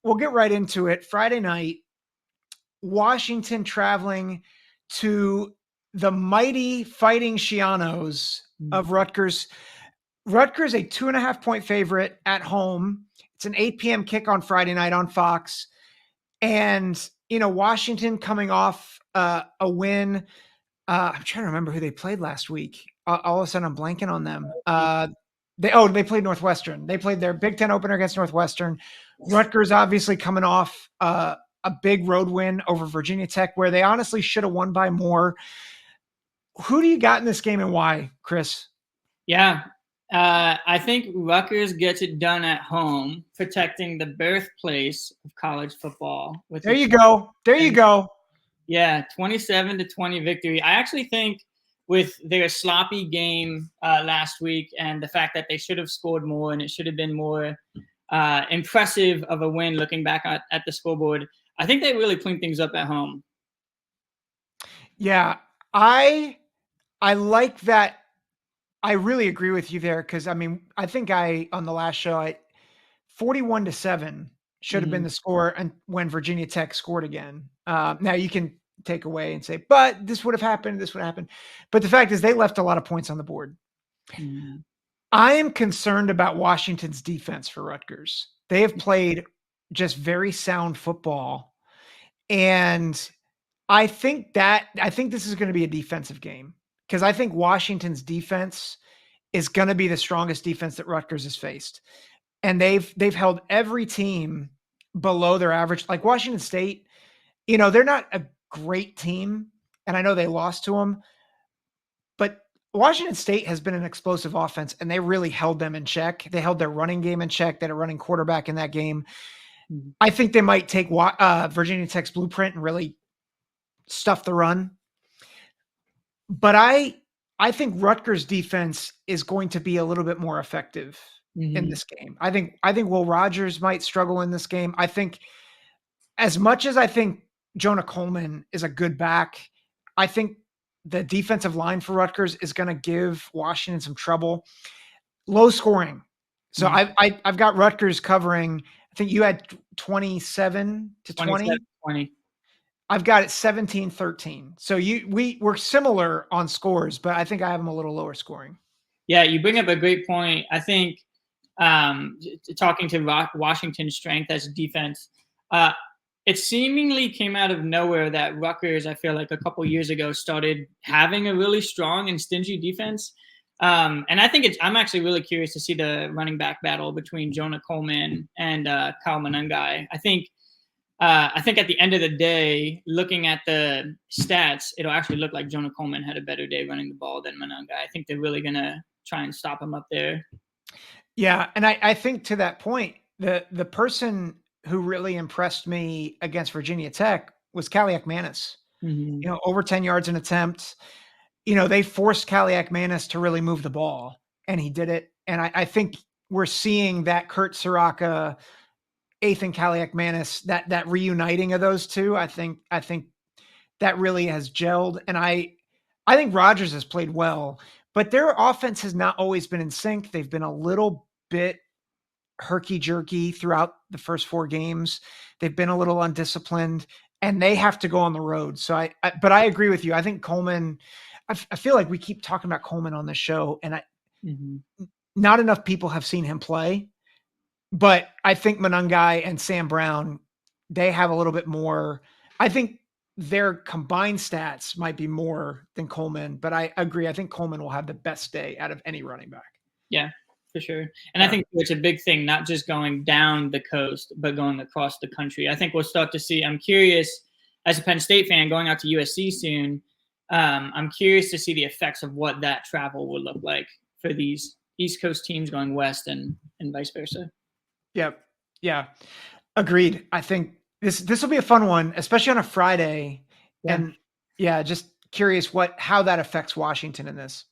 we'll get right into it. Friday night, Washington traveling to the mighty Fighting Schianos Mm. of Rutgers. Rutgers, a 2.5 point favorite at home. It's an 8 p.m. kick on Friday night on Fox. And, Washington coming off a win. I'm trying to remember who they played last week. All of a sudden, I'm blanking on them. They played Northwestern. They played their Big Ten opener against Northwestern. Rutgers obviously coming off a big road win over Virginia Tech, where they honestly should have won by more. Who do you got in this game and why, Chris? Yeah. I think Rutgers gets it done at home, protecting the birthplace of college football. There you go. There you go. Yeah, 27-20 victory. I actually think with their sloppy game last week and the fact that they should have scored more and it should have been more impressive of a win looking back at the scoreboard, I think they really cleaned things up at home. Yeah, I like that. I really agree with you there because I think on the last show 41-7 should have been the score, and when Virginia Tech scored again. Now you can take away and say, but this would have happened. This would happen. But the fact is, they left a lot of points on the board. Mm-hmm. I am concerned about Washington's defense for Rutgers. They have played just very sound football, and I think this is going to be a defensive game because I think Washington's defense is going to be the strongest defense that Rutgers has faced. And they've held every team below their average. Like Washington State, they're not a great team, and I know they lost to them, but Washington State has been an explosive offense, and they really held them in check. They held their running game in check. They had a running quarterback in that game. I think they might take Virginia Tech's blueprint and really stuff the run. But I think Rutgers defense is going to be a little bit more effective in this game. I think Will Rogers might struggle in this game. I think as much as I think Jonah Coleman is a good back, I think the defensive line for Rutgers is going to give Washington some trouble. Low scoring. So I've got Rutgers covering. I think you had 27-20. 20. I've got it 17-13. So we're similar on scores, but I think I have them a little lower scoring. Yeah, you bring up a great point. I think talking to Washington's strength as defense, it seemingly came out of nowhere that Rutgers, I feel like a couple years ago, started having a really strong and stingy defense. And I think I'm actually really curious to see the running back battle between Jonah Coleman and Kyle Monangai. I think at the end of the day, looking at the stats, it'll actually look like Jonah Coleman had a better day running the ball than Monangai. I think they're really going to try and stop him up there. Yeah, and I think to that point, the person who really impressed me against Virginia Tech was Kaliak-Manis. Mm-hmm. Over 10 yards an attempt. They forced Kaliak-Manis to really move the ball, and he did it. And I think we're seeing that Kurt Soraka, Ethan Kaliak-Manis, that reuniting of those two. I think that really has gelled. And I think Rogers has played well, but their offense has not always been in sync. They've been a little bit herky-jerky throughout the first 4 games. They've been a little undisciplined, and they have to go on the road. So but I agree with you. I think Coleman, I feel like we keep talking about Coleman on this show, and not enough people have seen him play. But I think Monangai and Sam Brown, they have a little bit more. I think their combined stats might be more than Coleman, but I agree. I think Coleman will have the best day out of any running back. Yeah, for sure. And I think it's a big thing, not just going down the coast, but going across the country. I think we'll start to see, I'm curious, as a Penn State fan going out to USC soon, I'm curious to see the effects of what that travel will look like for these East Coast teams going west and vice versa. Yeah. Agreed. I think this will be a fun one, especially on a Friday. Yeah. And just curious how that affects Washington in this.